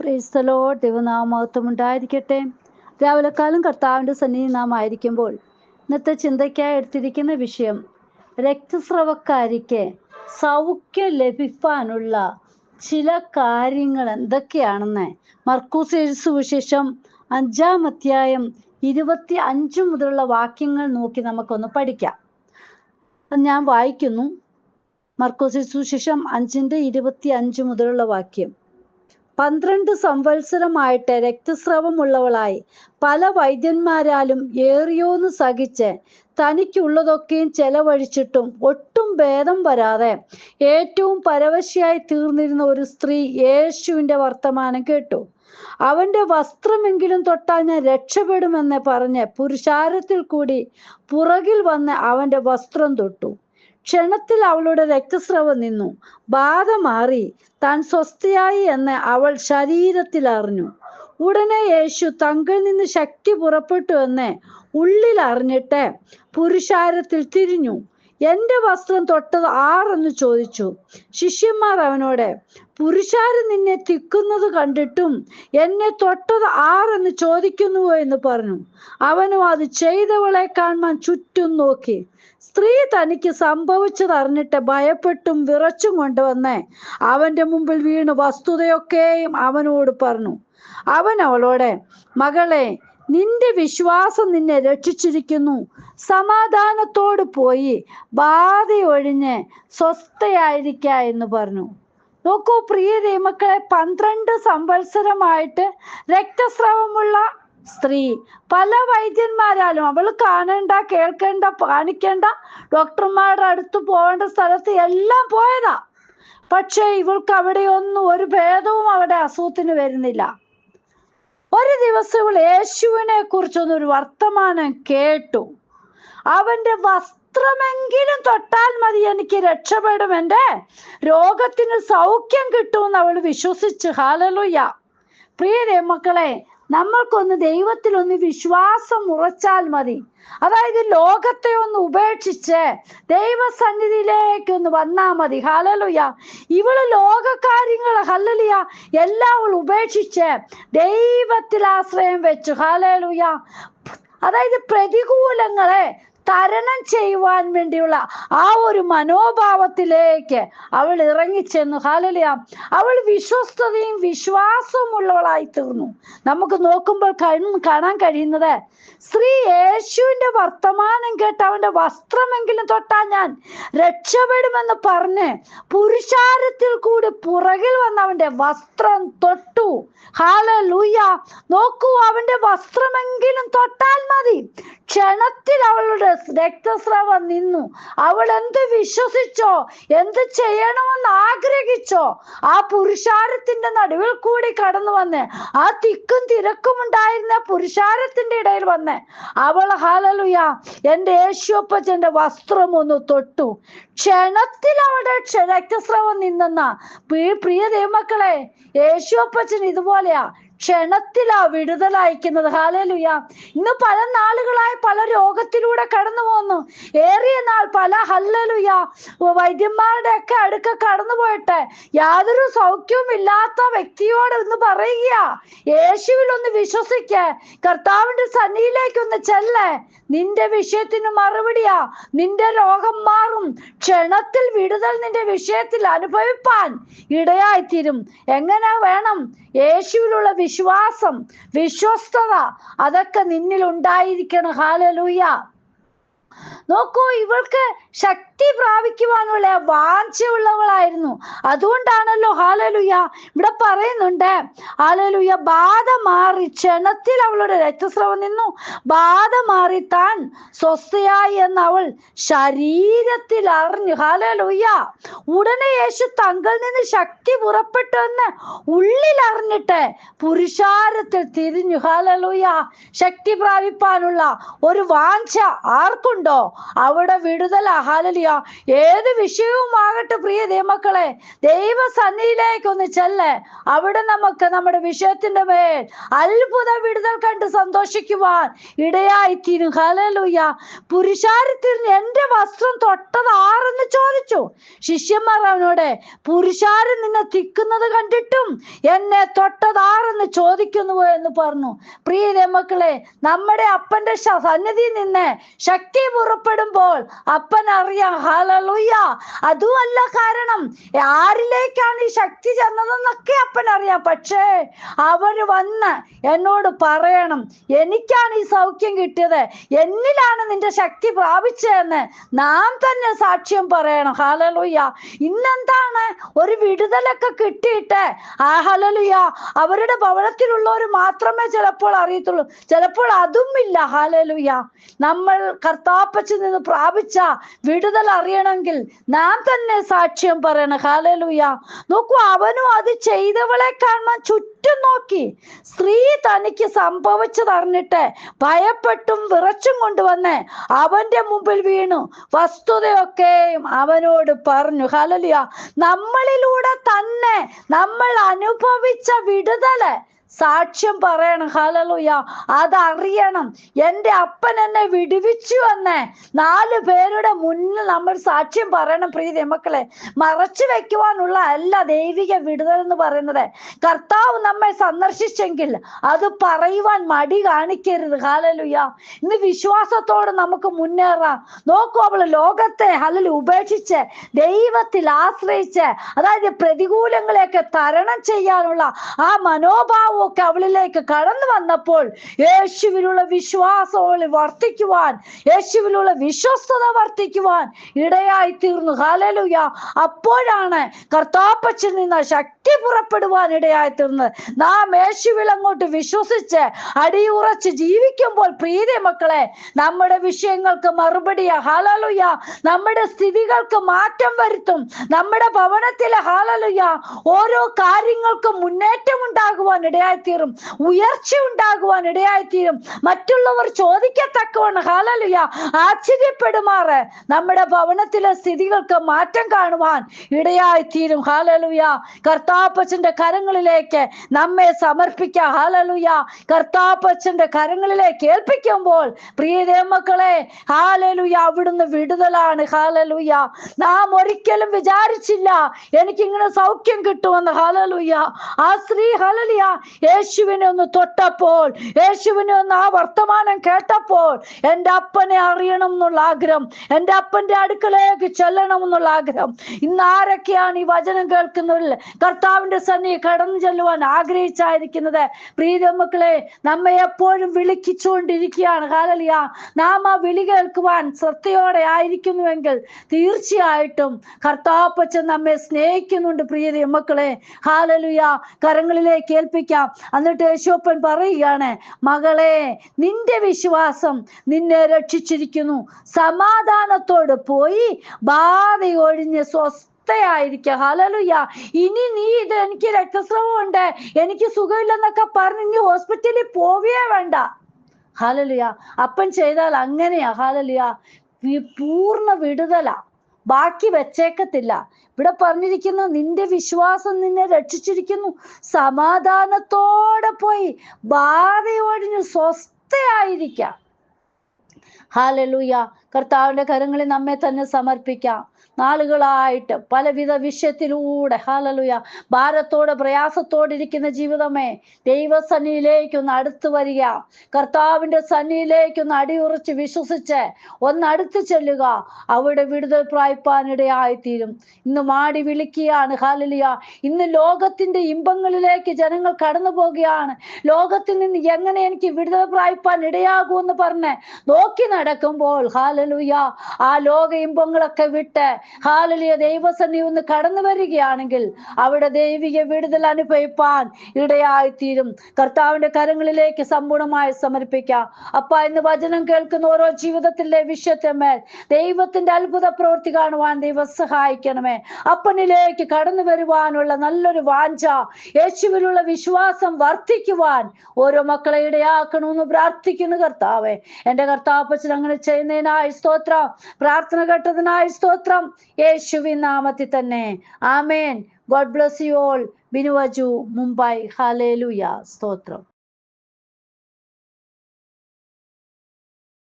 Praise the Lord. ദൈവനാമമഹത്വം ഉണ്ടായിരിക്കട്ടെ. രാവിലെക്കാലം കർത്താവിൻ്റെ സന്നിധിയിൽ നാം ആയിരിക്കുമ്പോൾ ഇന്നത്തെ ചിന്തയ്ക്കായി എടുത്തിരിക്കുന്ന വിഷയം രക്തസ്രവക്കാരിക്ക് സൗഖ്യം ലഭിക്കാനുള്ള ചില കാര്യങ്ങൾ എന്തൊക്കെയാണെന്ന് മർക്കോസ് എഴുതിയ സുവിശേഷം 5-ാം അധ്യായം 25 മുതലുള്ള വാക്യങ്ങൾ നോക്കി നമുക്കൊന്ന് പഠിക്കാം. ഞാൻ വായിക്കുന്നു. മർക്കോസ് എഴുതിയ സുവിശേഷം 5:25 മുതലുള്ള വാക്യം. 12 സംവത്സരമായിട്ട് രക്തസ്രവമുള്ളവളായി പല വൈദ്യന്മാരാലും ഏറിയോന്ന് സഹിച്ച് തനിക്കുള്ളതൊക്കെയും ചെലവഴിച്ചിട്ടും ഒട്ടും ഭേദം വരാതെ ഏറ്റവും പരവശയായി തീർന്നിരുന്ന ഒരു സ്ത്രീ യേശുവിൻ്റെ വർത്തമാനം കേട്ടു. അവന്റെ വസ്ത്രമെങ്കിലും തൊട്ടാൽ ഞാൻ രക്ഷപ്പെടുമെന്ന് പറഞ്ഞ് പുരുഷാരത്തിൽ കൂടി പുറകിൽ വന്ന് അവന്റെ വസ്ത്രം തൊട്ടു. ക്ഷണത്തിൽ അവളുടെ രക്തസ്രവം നിന്നു. ബാധ മാറി താൻ സ്വസ്ഥയായി എന്ന് അവൾ ശരീരത്തിൽ അറിഞ്ഞു. ഉടനെ യേശു തങ്കിൽ നിന്ന് ശക്തി പുറപ്പെട്ടു എന്ന് ഉള്ളിൽ അറിഞ്ഞിട്ട് പുരുഷാരത്തിൽ തിരിഞ്ഞു. എന്റെ വസ്ത്രം തൊട്ടത് ആരെന്ന് ചോദിച്ചു. ശിഷ്യന്മാർ അവനോട്, പുരുഷാരം നിന്നെ തിക്കുന്നത് കണ്ടിട്ടും എന്നെ തൊട്ടത് ആരെന്ന് ചോദിക്കുന്നുവോ എന്ന് പറഞ്ഞു. അവനും അത് ചെയ്തവളെ കാണാൻ ചുറ്റും നോക്കി. സ്ത്രീ തനിക്ക് സംഭവിച്ചത് അറിഞ്ഞിട്ട് ഭയപ്പെട്ടും വിറച്ചും കൊണ്ടുവന്ന് അവന്റെ മുമ്പിൽ വീണ് വസ്തുതയൊക്കെയും അവനോട് പറഞ്ഞു. അവൻ അവളോട്, മകളെ, നിന്റെ വിശ്വാസം നിന്നെ രക്ഷിച്ചിരിക്കുന്നു. സമാധാനത്തോട് പോയി ബാധയൊഴിഞ്ഞ് സ്വസ്ഥയായിരിക്ക എന്ന് പറഞ്ഞു. നോക്കൂ പ്രിയ ദൈവമക്കളെ, 12 സംവത്സരമായിട്ട് രക്തസ്രവമുള്ള സ്ത്രീ പല വൈദ്യന്മാരാലും, അവൾ കാണേണ്ട, കേൾക്കേണ്ട, കാണിക്കേണ്ട ഡോക്ടർമാരുടെ അടുത്ത് പോകേണ്ട സ്ഥലത്ത് എല്ലാം പോയതാ. പക്ഷെ ഇവൾക്ക് അവിടെയൊന്നും ഒരു ഭേദവും അവിടെ അസുഖത്തിന് വരുന്നില്ല. ഒരു ദിവസം ഇവൾ യേശുവിനെ കുറിച്ചൊന്നൊരു വർത്തമാനം കേട്ടു. അവന്റെ വസ്ത്രമെങ്കിലും തൊട്ടാൽ മതി, എനിക്ക് രക്ഷപ്പെടും, എൻ്റെ രോഗത്തിന് സൗഖ്യം കിട്ടുമെന്ന് അവൾ വിശ്വസിച്ച്. ഹല്ലേലൂയ. പ്രിയ മക്കളെ, നമ്മൾക്കൊന്ന് ദൈവത്തിലൊന്ന് വിശ്വാസം ഉറച്ചാൽ മതി. അതായത് ലോകത്തെ ഒന്ന് ഉപേക്ഷിച്ച് ദൈവസന്നിധിയിലേക്ക് ഒന്ന് വന്നാൽ മതി. ഹല്ലേലൂയ. ഇവള് ലോകകാര്യങ്ങൾ, ഹല്ലേലൂയ, എല്ലാം അവൾ ഉപേക്ഷിച്ച് ദൈവത്തിൽ ആശ്രയം വെച്ചു. ഹല്ലേലൂയ. അതായത് പ്രതികൂലങ്ങളെ തരണം ചെയ്യുവാൻ വേണ്ടിയുള്ള ആ ഒരു മനോഭാവത്തിലേക്ക് അവൾ ഇറങ്ങിച്ചെന്നു. ഹല്ലേലൂയ. അവൾ വിശ്വസ്തതയും വിശ്വാസവും ഉള്ളവളായി തീർന്നു. നമുക്ക് നോക്കുമ്പോൾ കാണാൻ കഴിയുന്നത്, സ്ത്രീ യേശുവിന്റെ വർത്തമാനം കേട്ട് അവന്റെ വസ്ത്രമെങ്കിലും തൊട്ടാൽ ഞാൻ രക്ഷപ്പെടുമെന്ന് പറഞ്ഞ് പുരുഷാരത്തിൽ കൂടി പുറകിൽ വന്ന് അവന്റെ വസ്ത്രം തൊട്ടു. ഹല്ലേലൂയ. നോക്കൂ, അവന്റെ വസ്ത്രമെങ്കിലും തൊട്ടാൽ മതി. ക്ഷണത്തിൽ അവളുടെ രക്തസ്രവം നിന്നു. അവൾ എന്ത് വിശ്വസിച്ചോ, എന്ത് ചെയ്യണമെന്ന് ആഗ്രഹിച്ചോ, ആ പുരുഷാരത്തിന്റെ നടുവിൽ കൂടി കടന്നു വന്ന് ആ തിക്കും തിരക്കും ഉണ്ടായിരുന്ന പുരുഷാരത്തിന്റെ ഇടയിൽ വന്ന് അവൾ, ഹല്ലേലൂയ, എൻ്റെ യേശുവപ്പച്ചന്റെ വസ്ത്രം ഒന്ന് തൊട്ടു. ക്ഷണത്തിൽ അവളുടെ രക്തസ്രവം നിന്നെന്ന പ്രിയ ദൈവമക്കളെ, യേശുവപ്പച്ചൻ ഇതുപോലെയാ, ക്ഷണത്തിലാ വിടുതലയക്കുന്നത്. ഹല്ലേലൂയ. ഇന്ന് പല നാളുകളായി പല രോഗത്തിലൂടെ കടന്നു പോകുന്നു. ഏറിയ നാൾ പല, ഹല്ലേലൂയ, വൈദ്യന്മാരുടെ ഒക്കെ അടുക്ക കടന്നു പോയിട്ട് യാതൊരു സൗഖ്യവും ഇല്ലാത്ത വ്യക്തിയോട് ഒന്ന് പറയുക, യേശുവിൽ ഒന്ന് വിശ്വസിക്ക, കർത്താവിന്റെ സന്നിധിയിലേക്ക് ഒന്ന് ചെല്ല്. നിന്റെ വിഷയത്തിന് മറുപടിയാ, നിന്റെ രോഗം മാറും. ക്ഷണത്തിൽ വിടുതൽ നിന്റെ വിഷയത്തിൽ അനുഭവിപ്പാൻ ഇടയായിത്തീരും. എങ്ങനെ വേണം? യേശുവിലുള്ള വിശ്വാസം, വിശ്വസ്തത, അതൊക്കെ നിന്നിൽ ഉണ്ടായിരിക്കണം. ഹല്ലേലൂയ. നോക്കൂ, ഇവൾക്ക് ശക്തി പ്രാപിക്കുവാനുള്ള വാഞ്ചയുള്ളവളായിരുന്നു. അതുകൊണ്ടാണല്ലോ, ഹല്ലേലൂയ, ഇവിടെ പറയുന്നുണ്ട്, ഹല്ലേലൂയ, ബാധ മാറി ക്ഷണത്തിൽ അവളുടെ രക്തസ്രവം നിന്നു. ബാധ മാറി താൻ സ്വസ്ഥയായി എന്ന് അവൾ ശരീരത്തിൽ അറിഞ്ഞു. ഹല്ലേലൂയ. ഉടനെ യേശു തങ്കിൽ നിന്ന് ശക്തി പുറപ്പെട്ടു എന്ന് ഉള്ളിൽ അറിഞ്ഞിട്ട് പുരുഷാരത്തിൽ തിരിഞ്ഞു. ഹല്ലേലൂയ. ശക്തി പ്രാപിപ്പാനുള്ള ഒരു വാഞ്ച ആർക്കുണ്ട്? ഉണ്ടോ അവിടെ വിടുതല. ഹല്ലേലൂയ. ഏത് വിഷയവുമാകട്ടെ പ്രിയ ദൈവമക്കളെ, ദൈവസന്നിധിയിലേക്കൊന്ന് ചെല്ല്. അവിടെ നമുക്ക് നമ്മുടെ വിഷയത്തിന്റെ മേൽ അത്ഭുത വിടുതൽ കണ്ട് സന്തോഷിക്കുവാൻ ഇടയായിത്തീരും. ഹല്ലേലൂയ. പുരുഷാരത്തിൽ എന്റെ വസ്ത്രം തൊട്ടത് ആരെന്ന് ചോദിച്ചു. ശിഷ്യന്മാർ അവനോട്, പുരുഷാരൻ നിന്നെ തിക്കുന്നത് കണ്ടിട്ടും എന്നെ തൊട്ടത് ആരെന്ന് ചോദിക്കുന്നു എന്ന് പറഞ്ഞു. പ്രിയ മക്കളെ, നമ്മുടെ അപ്പന്റെ സന്നിധിയിൽ നിന്ന് ശക്തി പുറപ്പെടുമ്പോൾ അപ്പൻ അറിയാം. ഹല്ലേലൂയ. അതുമല്ല കാരണം, ആരിലേക്കാണ് ഈ ശക്തി ചെന്നതെന്നൊക്കെ അപ്പൻ അറിയാം. പക്ഷേ അവര് വന്ന് എന്നോട് പറയണം, എനിക്കാണ് ഈ സൗഖ്യം കിട്ടിയത്, എന്നിലാണ് നിന്റെ ശക്തി പ്രാപിച്ചതെന്ന് നാം തന്നെ സാക്ഷ്യം പറയണം. ഹല്ലേലൂയ. ഇന്നെന്താണ് ഒരു വിടുതലൊക്കെ കിട്ടിയിട്ട് ഹല്ലേലൂയ അവരുടെ ഭവനത്തിലുള്ളവർ മാത്രമേ ചിലപ്പോൾ അറിയത്തുള്ളൂ, ചിലപ്പോൾ അതും ഇല്ല. ഹല്ലേലൂയ. നമ്മൾ കർത്താപ്പച്ചിൽ നിന്ന് പ്രാപിച്ച വിടുതൽ അറിയണമെങ്കിൽ നാം തന്നെ സാക്ഷ്യം പറയണം. ഹല്ലേലൂയ. നോക്കൂ, അവനും അത് ചെയ്തവളെ കാണാൻ ചുറ്റും നോക്കി. സ്ത്രീ തനിക്ക് സംഭവിച്ചതറിഞ്ഞിട്ട് ഭയപ്പെട്ടും വിറച്ചും കൊണ്ടുവന്ന് അവന്റെ മുമ്പിൽ വീണു വസ്തുതയൊക്കെയും അവനോട് പറഞ്ഞു. ഹല്ലേലൂയ. നമ്മളിലൂടെ തന്നെ നമ്മൾ അനുഭവിച്ച വിടുതല് സാക്ഷ്യം പറയണം. ഹല്ലേലൂയ. അതറിയണം. എൻ്റെ അപ്പൻ എന്നെ വിടുവിച്ചു എന്ന് 4 പേരുടെ മുന്നിൽ നമ്മൾ സാക്ഷ്യം പറയണം. പ്രിയ മക്കളെ, മറച്ചു വെക്കുവാനുള്ള അല്ല ദൈവിക വിടുതൽ എന്ന് പറയുന്നത്. കർത്താവ് നമ്മെ സന്ദർശിച്ചെങ്കിൽ അത് പറയുവാൻ മടി കാണിക്കരുത്. ഹല്ലേലൂയ. ഇന്ന് വിശ്വാസത്തോടെ നമുക്ക് മുന്നേറാം. നോക്കൂ, അവള് ലോകത്തെ ഉപേക്ഷിച്ച് ദൈവത്തിൽ ആശ്രയിച്ച്, അതായത് പ്രതികൂലങ്ങളെയൊക്കെ തരണം ചെയ്യാനുള്ള ആ മനോഭാവം ഒക്കെ അവളിലേക്ക് കടന്നു വന്നപ്പോൾ യേശുവിലുള്ള വിശ്വാസം വർദ്ധിക്കുവാൻ, യേശുവിലുള്ള വിശ്വസ്തത വർദ്ധിക്കുവാൻ ഇടയായി തീർന്നു. ഹല്ലേലൂയ. അപ്പോഴാണ് കർത്താപ്പച്ചിൽ നിന്ന് ശക്തി പുറപ്പെടുവാൻ ഇടയായി തീർന്നത്. നാം യേശുവിൽ അങ്ങോട്ട് വിശ്വസിച്ച് അടിയുറച്ച് ജീവിക്കുമ്പോൾ പ്രിയ മക്കളെ, നമ്മുടെ വിഷയങ്ങൾക്ക് മറുപടിയാ. ഹല്ലേലൂയ. നമ്മുടെ സ്ഥിതികൾക്ക് മാറ്റം വരുത്തും. നമ്മുടെ ഭവനത്തിലെ ഹല്ലേലൂയ ഓരോ കാര്യങ്ങൾക്കും മുന്നേറ്റം ഉണ്ടാകുവാൻ ഇടയായിത്തീരും, ഉയർച്ച ഉണ്ടാകുവാൻ ഇടയായിത്തീരും. മറ്റുള്ളവർ ചോദിക്കത്തക്കവണ്ണം ഹല്ലേലൂയ ആശ്ചര്യപ്പെടുമാറ് നമ്മുടെ ഭവനത്തിലെ സ്ഥിതികൾക്ക് മാറ്റം കാണുവാൻ ഇടയായിത്തീരും. ഹല്ലേലൂയ. കർത്താപ്പച്ചന്റെ കരങ്ങളിലേക്ക് നമ്മെ സമർപ്പിക്കാം. ഹല്ലേലൂയ. കർത്താപ്പച്ചന്റെ കരങ്ങളിലേക്ക് ഏൽപ്പിക്കുമ്പോൾ പ്രിയ മക്കളെ, ഹല്ലേലൂയ അവിടുന്ന് വിടുതലാണ്. ഹല്ലേലൂയ. നാം ഒരിക്കലും വിചാരിച്ചില്ല എനിക്കിങ്ങനെ സൗഖ്യം കിട്ടുമെന്ന്. ഹല്ലേലൂയ. ആ സ്ത്രീ ഹല്ലേലൂയ യേശുവിനെ ഒന്ന് തൊട്ടപ്പോൾ, യേശുവിനെ ഒന്ന് ആ വർത്തമാനം കേട്ടപ്പോൾ എൻ്റെ അപ്പനെ അറിയണം എന്നുള്ള ആഗ്രഹം, എൻ്റെ അപ്പന്റെ അടുക്കലേക്ക് ചെല്ലണം എന്നുള്ള ആഗ്രഹം. ഇന്ന് ആരൊക്കെയാണ് ഈ വചനം കേൾക്കുന്നവരിൽ കർത്താവിന്റെ സന്നിധി കടന്നു ചെല്ലുവാൻ ആഗ്രഹിച്ചായിരിക്കുന്നത്? പ്രിയ മക്കളെ, നമ്മെ എപ്പോഴും വിളിച്ചുകൊണ്ടിരിക്കുകയാണ്. ഹല്ലേലൂയ. നാം ആ വിളി കേൾക്കുവാൻ ശ്രദ്ധയോടെ ആയിരിക്കുന്നുവെങ്കിൽ തീർച്ചയായിട്ടും കർത്താപ്പച്ചൻ നമ്മെ സ്നേഹിക്കുന്നുണ്ട്. പ്രിയ മക്കളെ, ഹല്ലേലൂയ. കരങ്ങളിലേക്ക് ഏൽപ്പിക്കാം. എന്നിട്ട് യേശുപ്പൻ പറയുകയാണ്, മകളെ, നിന്റെ വിശ്വാസം നിന്നെ രക്ഷിച്ചിരിക്കുന്നു, സമാധാനത്തോട് പോയി ബാധ ഒഴിഞ്ഞ് സ്വസ്ഥയായിരിക്കുക. ഹല്ലേലൂയ. ഇനി നീ എനിക്ക് രക്തസ്രാവമുണ്ട്, എനിക്ക് സുഖമില്ലെന്നൊക്കെ പറഞ്ഞ് ഇനി ഹോസ്പിറ്റലിൽ പോവുകയേ വേണ്ട. ഹല്ലേലൂയ. അപ്പൻ ചെയ്താൽ അങ്ങനെയാ. ഹല്ലേലൂയ. പൂർണ്ണ വിടുതല, ബാക്കി വെച്ചേക്കത്തില്ല. ഇവിടെ പറഞ്ഞിരിക്കുന്നു, നിന്റെ വിശ്വാസം നിന്നെ രക്ഷിച്ചിരിക്കുന്നു, സമാധാനത്തോടെ പോയി ബാധയൊഴിഞ്ഞ് സ്വസ്ഥയായിരിക്കാം. ഹല്ലേലൂയ. കർത്താവിന്റെ കരങ്ങളിൽ നമ്മെ തന്നെ സമർപ്പിക്കാം. നാളുകളായിട്ട് പലവിധ വിഷയത്തിലൂടെ ഹല്ലേലൂയ ഭാരത്തോടെ പ്രയാസത്തോടെ ഇരിക്കുന്ന ജീവിതമേ, ദൈവസന്നിധിയിലേക്കൊന്ന് അടുത്തു വരിക. കർത്താവിന്റെ സന്നിധിയിലേക്കൊന്ന് അടിയുറച്ച് വിശ്വസിച്ച് ഒന്ന് അടുത്ത് ചെല്ലുക. അവിടെ വിടുതൽ പ്രാപിപ്പാനിടയായിത്തീരും. ഇന്ന് മാടി വിളിക്കുകയാണ്. ഹല്ലേലൂയ. ഇന്ന് ലോകത്തിന്റെ ഇമ്പങ്ങളിലേക്ക് ജനങ്ങൾ കടന്നു പോകുകയാണ്. ലോകത്തിൽ നിന്ന് എങ്ങനെ എനിക്ക് വിടുതൽ പ്രാപിപ്പാൻ ഇടയാകുമെന്ന് പറഞ്ഞ് നോക്കി നടക്കുമ്പോൾ ഹല്ലേലൂയ ആ ലോക ഇമ്പങ്ങളൊക്കെ വിട്ട് ഹല്ലേലൂയ ദൈവസന്നിധി ഒന്ന് കടന്നു വരികയാണെങ്കിൽ അവിടെ ദൈവിക വിടുതൽ അനുഭവിപ്പാൻ ഇടയായിത്തീരും. കർത്താവിന്റെ കരങ്ങളിലേക്ക് സമ്പൂർണമായി സമർപ്പിക്കാം. അപ്പ ഇന്ന് വചനം കേൾക്കുന്ന ഓരോ ജീവിതത്തിലെ വിഷയത്തിന്മേൽ ദൈവത്തിന്റെ അത്ഭുത പ്രവൃത്തി കാണുവാൻ ദൈവം സഹായിക്കണമേ. അപ്പനിലേക്ക് കടന്നു വരുവാനുള്ള നല്ലൊരു വാഞ്ച, യേശുവിലുള്ള വിശ്വാസം വർദ്ധിക്കുവാൻ ഓരോ മക്കളെ ഇടയാക്കണമെന്ന് പ്രാർത്ഥിക്കുന്നു. കർത്താവേ, എന്റെ കർത്താപ്പച്ചൻ അങ്ങനെ ചെയ്യുന്നതിനായി കേട്ടതിനായി സ്തോത്രം, പ്രാർത്ഥന കേട്ടതിനായി സ്തോത്രം, യേശുവിൻ നാമത്തിൽ തന്നെ ആമേൻ. God bless you all. Binu Aju, Mumbai. ഹല്ലേലൂയ. സ്തോത്രം.